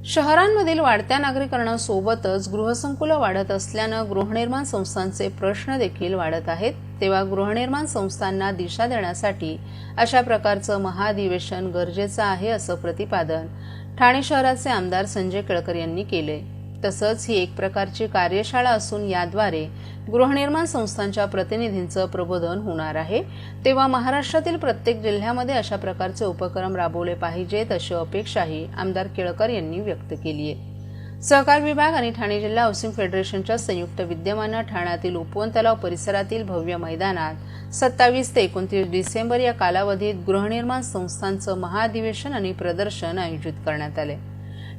शहरांमधील वाढत्या नागरीकरणासोबतच गृहसंकुलं वाढत असल्यानं गृहनिर्माण संस्थांचे प्रश्न देखील वाढत आहेत। तेव्हा गृहनिर्माण संस्थांना दिशा देण्यासाठी अशा प्रकारचं महाअधिवेशन गरजेचं आहे असं प्रतिपादन ठाणे शहराचे आमदार संजय केळकर यांनी केले। तसंच ही एक प्रकारची कार्यशाळा असून याद्वारे गृहनिर्माण संस्थांच्या प्रतिनिधींचं प्रबोधन होणार आहे। तेव्हा महाराष्ट्रातील प्रत्येक जिल्ह्यामध्ये अशा प्रकारचे उपक्रम राबवले पाहिजेत अशी अपेक्षाही आमदार केळकर यांनी व्यक्त केली आहे। सहकार विभाग आणि ठाणे जिल्हा हाऊसिंग फेडरेशनच्या संयुक्त विद्यमानं ठाण्यातील उपवन तलाव परिसरातील भव्य मैदानात 27 ते 29 डिसेंबर या कालावधीत गृहनिर्माण संस्थांचं महाअधिवेशन आणि प्रदर्शन आयोजित करण्यात आले।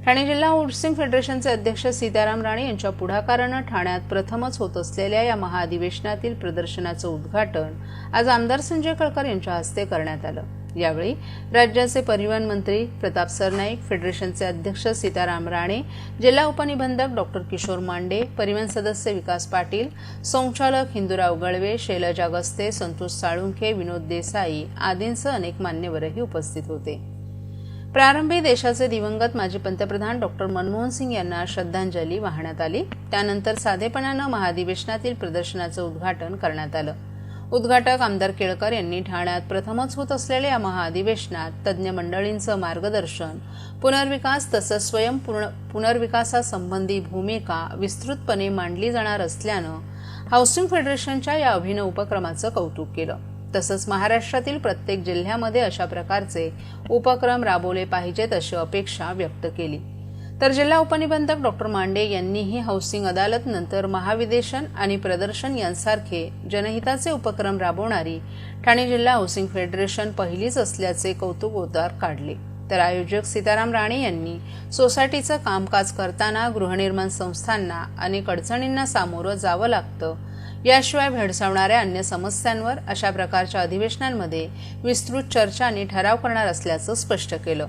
ठाणे जिल्हा हाऊसिंग फेडरेशनचे अध्यक्ष सीताराम राणे यांच्या पुढाकारानं ठाण्यात प्रथमच होत असलेल्या या महाअधिवेशनातील प्रदर्शनाचं उद्घाटन आज आमदार संजय केळकर यांच्या हस्ते करण्यात आलं। यावेळी राज्याचे परिवहन मंत्री प्रताप सरनाईक, फेडरेशनचे अध्यक्ष सीताराम राणे, जिल्हा उपनिबंधक डॉक्टर किशोर मांडे, परिवहन सदस्य विकास पाटील, संचालक हिंदूराव गळवे, शैलजा गस्ते, संतोष साळुंखे, विनोद देसाई आदींसह अनेक मान्यवरही उपस्थित होते। प्रारंभी देशाचे दिवंगत माजी पंतप्रधान डॉक्टर मनमोहन सिंग यांना श्रद्धांजली वाहण्यात आली। त्यानंतर साधेपणानं महाअधिवेशनातील प्रदर्शनाचं उद्घाटन करण्यात आलं। उद्घाटक आमदार केळकर यांनी ठाण्यात प्रथमच होत असलेल्या या महाअधिवेशनात तज्ज्ञ मंडळींचं मार्गदर्शन, पुनर्विकास तसंच स्वयं पुनर्विकासासंबंधी भूमिका विस्तृतपणे मांडली जाणार असल्यानं हाऊसिंग फेडरेशनच्या या अभिनव उपक्रमाचं कौतुक केलं। तसंच महाराष्ट्रातील प्रत्येक जिल्ह्यामध्ये अशा प्रकारचे उपक्रम राबवले पाहिजेत अशी अपेक्षा व्यक्त केली। तर जिल्हा उपनिबंधक डॉक्टर मांडे यांनीही हाऊसिंग अदालत नंतर महाअधिवेशन आणि प्रदर्शन यांसारखे जनहिताचे उपक्रम राबवणारी ठाणे जिल्हा हाऊसिंग फेडरेशन पहिलीच असल्याचे कौतुकोद्गार काढले। तर आयोजक सीताराम राणे यांनी सोसायटीचं कामकाज करताना गृहनिर्माण संस्थांना अनेक अडचणींना सामोरं जावं लागतं, याशिवाय भेडसावणाऱ्या अन्य समस्यांवर अशा प्रकारच्या अधिवेशनांमध्ये विस्तृत चर्चा आणि ठराव करणार असल्याचं स्पष्ट केलं।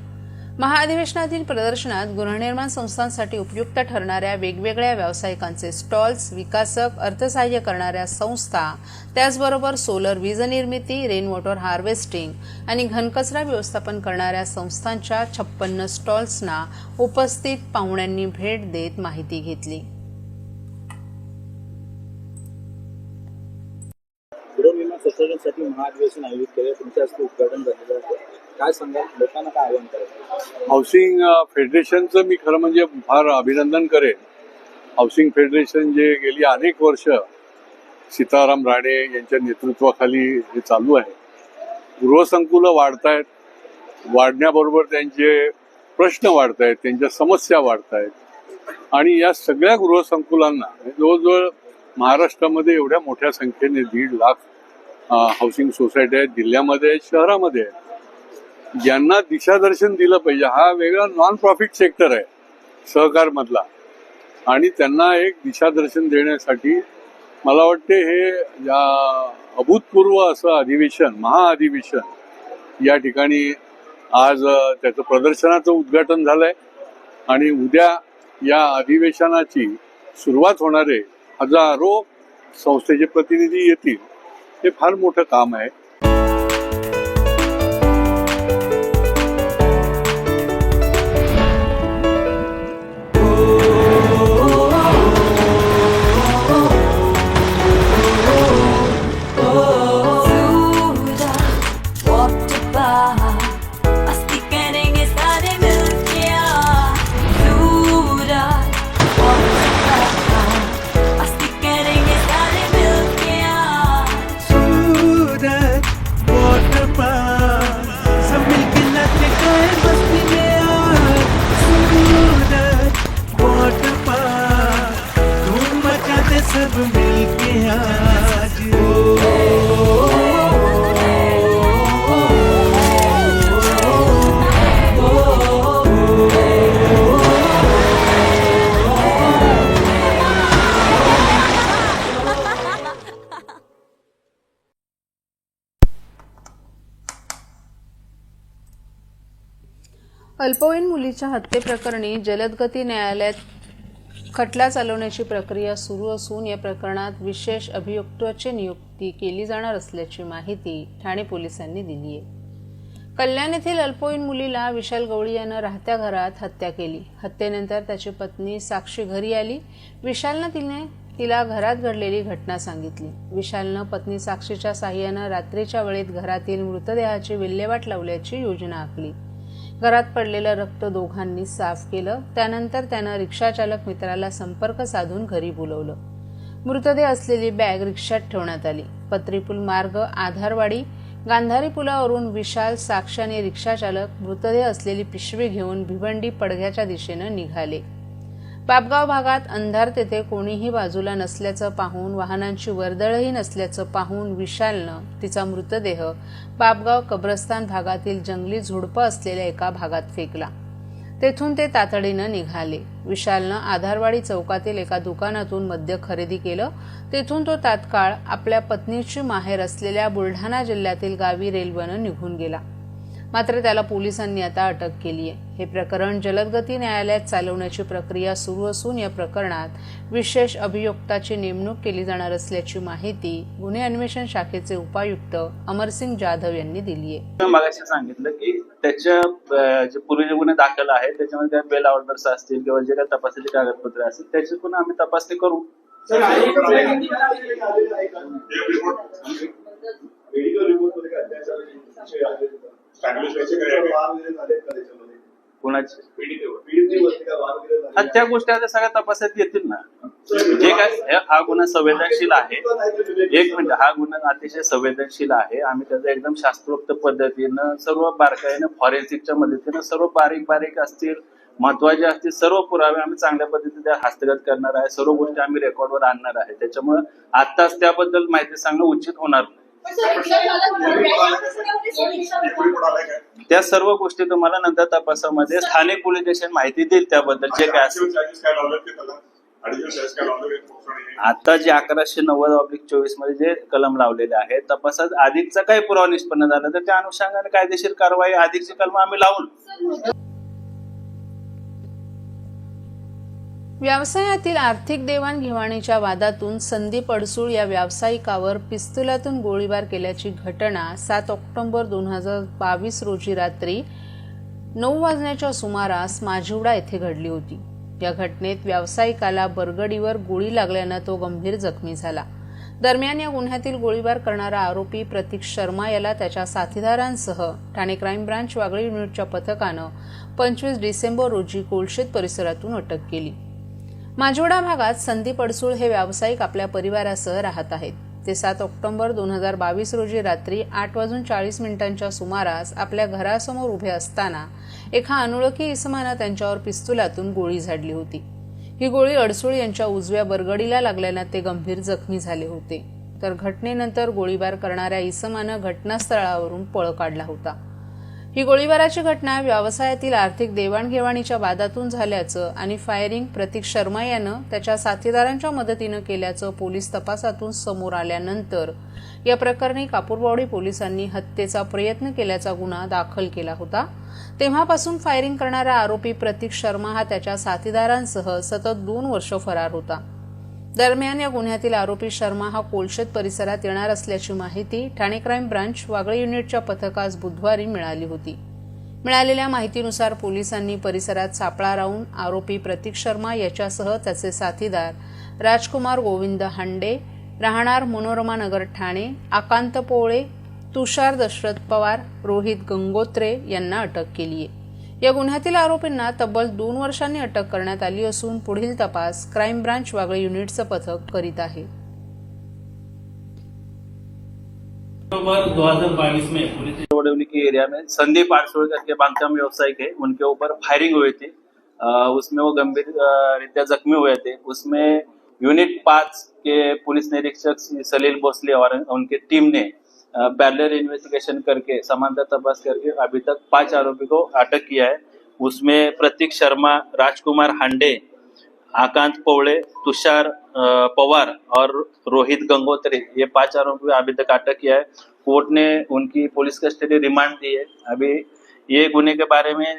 महाअधिवेशनातील प्रदर्शनात गृहनिर्माण संस्थांसाठी उपयुक्त ठरणाऱ्या वेगवेगळ्या व्यावसायिकांचे स्टॉल्स, विकासक, अर्थसहाय्य करणाऱ्या संस्था, त्याचबरोबर सोलर वीज निर्मिती, रेन वॉटर हार्वेस्टिंग आणि घनकचरा व्यवस्थापन करणाऱ्या संस्थांच्या 56 स्टॉल्सना उपस्थित पाहुण्यांनी भेट देत माहिती घेतली। साठी महाअधिवेशन आयोजित केले, तुमच्या हस्ते उद्घाटन झालेलं आहे, काय सांगाल, लोकांना काय आवाहन करायचं? हाऊसिंग फेडरेशनचं मी खरं म्हणजे फार अभिनंदन करेन। हाऊसिंग फेडरेशन जे गेली अनेक वर्ष सीताराम राणे यांच्या नेतृत्वाखाली हे चालू आहे। गृहसंकुलं वाढतायत, वाढण्याबरोबर त्यांचे प्रश्न वाढतायत, त्यांच्या समस्या वाढतायत आणि या सगळ्या गृहसंकुलांना जवळजवळ महाराष्ट्रामध्ये एवढ्या मोठ्या संख्येने 1.5 लाख हाऊसिंग सोसायटी आहेत, जिल्ह्यामध्ये आहेत, शहरामध्ये आहेत, ज्यांना दिशादर्शन दिलं पाहिजे। हा वेगळा नॉन प्रॉफिट सेक्टर आहे सहकार मधला आणि त्यांना एक दिशादर्शन देण्यासाठी मला वाटते हे या अभूतपूर्व असं अधिवेशन, महाअधिवेशन या ठिकाणी आज त्याचं प्रदर्शनाचं उद्घाटन झालंय आणि उद्या या अधिवेशनाची सुरुवात होणारे हजारो संस्थेचे प्रतिनिधी येतील। हे फार मोठं काम आहे। सब मिलके आज अल्पवयीन मुलीच्या हत्येप्रकरणी जलदगती न्यायालयात खटला चालवण्याची प्रक्रिया सुरू असून या प्रकरणात विशेष अभियुक्ताची नियुक्ती केली जाणार असल्याची माहिती ठाणे पोलिसांनी दिली आहे। कल्याण येथील अल्पवयीन मुलीला विशाल गवळी यानं राहत्या घरात हत्या केली. हत्येनंतर त्याची पत्नी साक्षी घरी आली. विशालनं तिला घरात घडलेली घटना सांगितली. विशालनं पत्नी साक्षीच्या साहाय्यानं रात्रीच्या वेळेत घरातील मृतदेहाची विल्हेवाट लावल्याची योजना आखली. घरात पडलेलं रक्त दोघांनी साफ केलं. त्यानंतर त्यानं रिक्षाचालक मित्राला संपर्क साधून घरी बोलवलं. मृतदेह असलेली बॅग रिक्षात ठेवण्यात आली. पत्रीपूल मार्ग आधारवाडी गांधारी पुलावरून विशाल, साक्षी आणि रिक्षाचालक मृतदेह असलेली पिशवी घेऊन भिवंडी पडघ्याच्या दिशेनं निघाले. बापगाव भागात अंधार, तेथे कोणीही बाजूला नसल्याचं पाहून, वाहनांची वर्दळही नसल्याचं पाहून विशालनं तिचा मृतदेह बापगाव कब्रस्तान भागातील जंगली झुडपं असलेल्या एका भागात फेकला. तेथून ते तातडीनं निघाले. विशालनं आधारवाडी चौकातील एका दुकानातून मद्य खरेदी केलं. तेथून तो तात्काळ आपल्या पत्नीची माहेर असलेल्या बुलढाणा जिल्ह्यातील गावी रेल्वेनं निघून गेला. मात्र त्याला पोलिसांनी आता अटक केली आहे. हे प्रकरण जलदगती न्यायालयात चालवण्याची प्रक्रिया सुरू असून या प्रकरणात विशेष अभियोक्ताची नेमणूक केली जाणार असल्याची माहिती गुन्हे अन्वेषण शाखेचे उपायुक्त अमरसिंग जाधव यांनी दिली आहे. मगाशी सांगितलं की त्याच्या जे पूर्वीचे गुन्हे दाखल आहेत त्याच्यामध्ये काही बेल ऑर्डर्स असतील किंवा जे काही तपासाचे कागदपत्र असतील त्याची पण आम्ही तपासणी करू. त्या गोष्टी आता सगळ्या तपासात येतील ना. जे काय हा गुन्हा संवेदनशील आहे, एक मिनिट, हा गुन्हा अतिशय संवेदनशील आहे. आम्ही त्याचा एकदम शास्त्रोक्त पद्धतीनं सर्व बारकाईनं फॉरेन्सिकच्या मदतीनं सर्व बारीक असतील, महत्वाचे असतील सर्व पुरावे आम्ही चांगल्या पद्धतीने हस्तगत करणार आहे. सर्व गोष्टी आम्ही रेकॉर्डवर आणणार आहे. त्याच्यामुळे आताच त्याबद्दल माहिती सांगणं उचित होणार नाही. त्या सर्व गोष्टी तुम्हाला नंतर तपासामध्ये स्थानिक पोलीस स्टेशन माहिती देईल त्याबद्दल जे काय असेल. आता जे 1190/24 मध्ये जे कलम लावलेले आहे तपासात अधिकचा काही पुरावा निष्पन्न झाला तर त्या अनुषंगाने कायदेशीर कारवाई अधिकची कलम आम्ही लावून. व्यवसायातील आर्थिक देवाणघेवाणीच्या वादातून संदीप अडसूळ या व्यावसायिकावर पिस्तुलातून गोळीबार केल्याची घटना 7 ऑक्टोबर 2022 रोजी रात्री 9 वाजण्याच्या सुमारास माजिवडा येथे घडली होती. या घटनेत व्यावसायिकाला बरगडीवर गोळी लागल्यानं तो गंभीर जखमी झाला. दरम्यान या गुन्ह्यातील गोळीबार करणारा आरोपी प्रतीक शर्मा याला त्याच्या साथीदारांसह ठाणे क्राईम ब्रांच वागळे युनिटच्या पथकानं 25 डिसेंबर रोजी कोलशेत परिसरातून अटक केली. माजिवडा भागात संदीप अडसूळ हे व्यावसायिक आपल्या परिवारासह राहत आहेत. ते 7 ऑक्टोबर 2022 रोजी रात्री 8:40 सुमारास आपल्या घरासमोर उभे असताना एका अनोळखी इसमानं त्यांच्यावर पिस्तुलातून गोळी झाडली होती. ही गोळी अडसूळ यांच्या उजव्या बरगडीला लागल्यानं ते गंभीर जखमी झाले होते. तर घटनेनंतर गोळीबार करणाऱ्या इसमानं घटनास्थळावरून पळ काढला होता. ही गोळीबाराची घटना व्यवसायातील आर्थिक देवाणघेवाणीच्या वादातून झाल्याचं आणि फायरिंग प्रतीक शर्मा यानं त्याच्या साथीदारांच्या मदतीनं केल्याचं पोलीस तपासातून समोर आल्यानंतर या प्रकरणी कापूरवाडी पोलिसांनी हत्येचा प्रयत्न केल्याचा गुन्हा दाखल केला होता. तेव्हापासून फायरिंग करणारा आरोपी प्रतीक शर्मा हा त्याच्या साथीदारांसह सतत 2 वर्ष फरार होता. दरम्यान या गुन्ह्यातील आरोपी शर्मा हा कोलशेत परिसरात येणार असल्याची माहिती ठाणे क्राईम ब्रांच वागळे युनिटच्या पथकास बुधवारी मिळाली होती. मिळालेल्या माहितीनुसार पोलिसांनी परिसरात सापळा लावून आरोपी प्रतीक शर्मा याच्यासह त्याचे साथीदार राजकुमार गोविंद हांडे, राहणार मनोरमा नगर ठाणे, आकांत पोळे, तुषार दशरथ पवार, रोहित गंगोत्रे यांना अटक केली आहे. या गुन्ह्यातील आरोपींना तब्बल 2 वर्षांनी अटक करण्यात आली असून पुढील तपास क्राईम ब्रांच वागळे युनिटचं पथक करीत आहे. अक्टूबर 2022 में पुलिस के एरिया में संदीप अडसूळ करके बांधकाम व्यवसायिक है, उनके ऊपर फायरिंग हुई थी. उसमें वो गंभीर रीत्या जख्मी हुए थे. उसमें यूनिट 5 के पुलिस निरीक्षक सलील भोसले और उनकी टीम ने पैरेलल इन्वेस्टिगेशन करके समांतर तपास करके अभी तक 5 आरोपी को अटक किया है. उसमें प्रतीक शर्मा, राजकुमार हांडे, आकांत पौड़े, तुषार पवार और रोहित गंगोत्रे, ये 5 आरोपी को अभी तक अटक किया है. कोर्ट ने उनकी पुलिस कस्टडी रिमांड दी है. अभी ये गुने के बारे में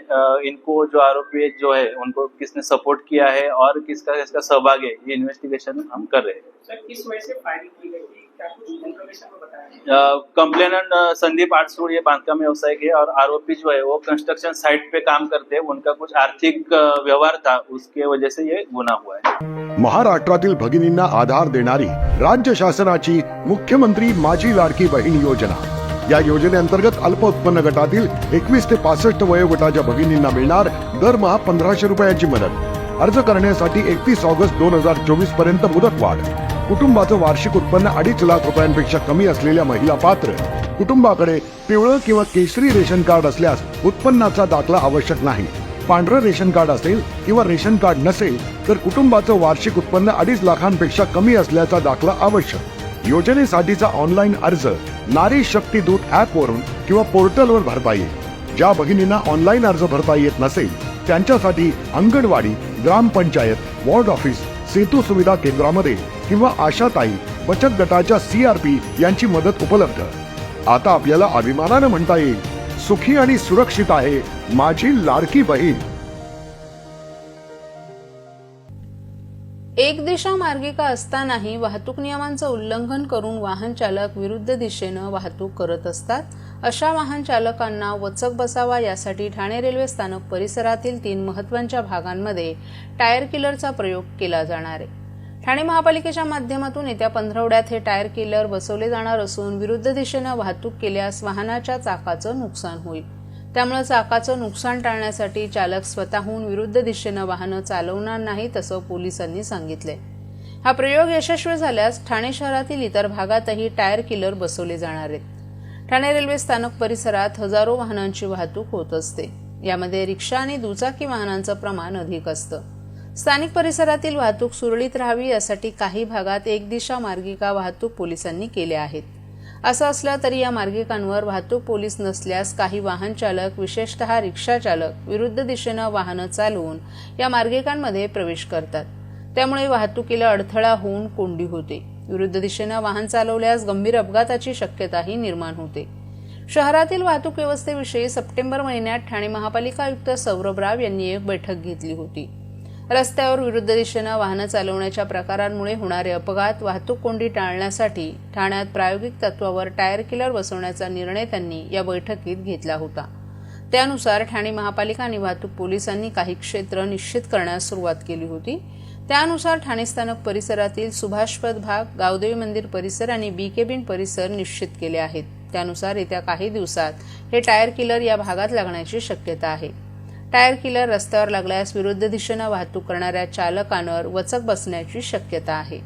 इनको जो आरोपी जो है उनको किसने सपोर्ट किया है और किसका सहभाग है ये इन्वेस्टिगेशन हम कर रहे हैं. सर, किस वजह से फायरिंग की गई थी, क्या कुछ इन्फॉर्मेशन बताया? कंप्लेनेंट संदीप आठसूड़ ये बांधकाम व्यवसायिक है और आरोपी जो है वो कंस्ट्रक्शन साइट पे काम करते हैं। उनका कुछ आर्थिक व्यवहार था, उसके वजह से ये गुन्हा हुआ है। महाराष्ट्रातील भगिनींना आधार देणारी राज्य शासनाची मुख्यमंत्री माझी लाडकी बहीण योजना, या योजनेअंतर्गत अल्प उत्पन्न गटातील 21 ते 65 वयोगटाच्या भगिनींना मिळणार दरमहा 1500 रुपयाची मदत। अर्ज करण्यासाठी 31 ऑगस्ट 2024 पर्यंत मुदतवाढ। कुटुंबाचं वार्षिक उत्पन्न 2.5 लाख रुपयांपेक्षा कमी असलेल्या महिला पात्र। कुटुंबाकडे पिवळं किंवा केशरी रेशन कार्ड असल्यास उत्पन्नाचा दाखला आवश्यक नाही। पांढरं रेशन कार्ड असेल किंवा रेशन कार्ड नसेल तर कुटुंबाचं वार्षिक उत्पन्न 2.5 लाखांपेक्षा कमी असल्याचा दाखला आवश्यक। योजनेसाठीचा ऑनलाईन अर्ज नारी शक्ती दूत ऍप वरून किंवा पोर्टलवर भरता येईल। ज्या भगिनींना ऑनलाईन अर्ज भरता येत नसेल त्यांच्यासाठी अंगणवाडी, ग्रामपंचायत, वॉर्ड ऑफिस, सेतू सुविधा केंद्रामध्ये किंवा आशाताई बचत गटाच्या CRP यांची मदत उपलब्ध। आता आपल्याला अभिमानाने म्हणता येईल, सुखी आणि सुरक्षित आहे माझी लाडकी बहीण। एक दिशा मार्गिका असतानाही वाहतूक नियमांचं उल्लंघन करून वाहन चालक विरुद्ध दिशेनं वाहतूक करत असतात। अशा वाहन चालकांना वचक बसावा यासाठी ठाणे रेल्वे स्थानक परिसरातील 3 महत्त्वाच्या भागांमध्ये टायर किलरचा प्रयोग केला जाणार आहे। ठाणे महापालिकेच्या माध्यमातून येत्या पंधरवड्यात हे टायर किलर बसवले जाणार असून विरुद्ध दिशेनं वाहतूक केल्यास वाहनाच्या चाकाचं नुकसान होईल। त्यामुळे चाकाचं नुकसान टाळण्यासाठी चालक स्वतःहून विरुद्ध दिशेनं वाहनं चालवणार नाहीत असं पोलिसांनी सांगितलंय। हा प्रयोग यशस्वी झाल्यास ठाणे शहरातील इतर भागातही टायर किलर बसवले जाणार आहेत। ठाणे रेल्वे स्थानक परिसरात हजारो वाहनांची वाहतूक होत असते। यामध्ये रिक्षा आणि दुचाकी वाहनांचं प्रमाण अधिक असतं। स्थानिक परिसरातील वाहतूक सुरळीत राहावी यासाठी काही भागात एक दिशा मार्गिका वाहतूक पोलिसांनी केल्या आहेत। असं असलं तरी या मार्गिकांवर वाहतूक पोलीस नसल्यास काही वाहन चालक, विशेषतः रिक्षा चालक विरुद्ध दिशेनं वाहनं चालवून या मार्गिकांमध्ये प्रवेश करतात। त्यामुळे वाहतुकीला अडथळा होऊन कोंडी होते। विरुद्ध दिशेनं वाहन चालवल्यास गंभीर अपघाताची शक्यताही निर्माण होते। शहरातील वाहतूक व्यवस्थेविषयी सप्टेंबर महिन्यात ठाणे महापालिका आयुक्त सौरभ राव यांनी एक बैठक घेतली होती। रस्त्यावर विरुद्ध दिशेनं वाहनं चालवण्याच्या प्रकारांमुळे होणारे अपघात, वाहतूक कोंडी टाळण्यासाठी ठाण्यात प्रायोगिक तत्वावर टायर किलर बसवण्याचा निर्णय त्यांनी या बैठकीत घेतला होता। त्यानुसार ठाणे महापालिका आणि वाहतूक पोलिसांनी काही क्षेत्र निश्चित करण्यास सुरुवात केली होती। त्यानुसार ठाणे स्थानक परिसरातील सुभाषपथ भाग, गावदेवी मंदिर परिसर आणि BK बिन परिसर निश्चित केले आहेत। त्यानुसार येत्या काही दिवसात हे टायर किलर या भागात लागण्याची शक्यता आहे। टायर किलर रस्त्यावर लागल्यास विरुद्ध दिशेनं वाहतूक करणाऱ्या चालकांवर वचक बसण्याची शक्यता आहे।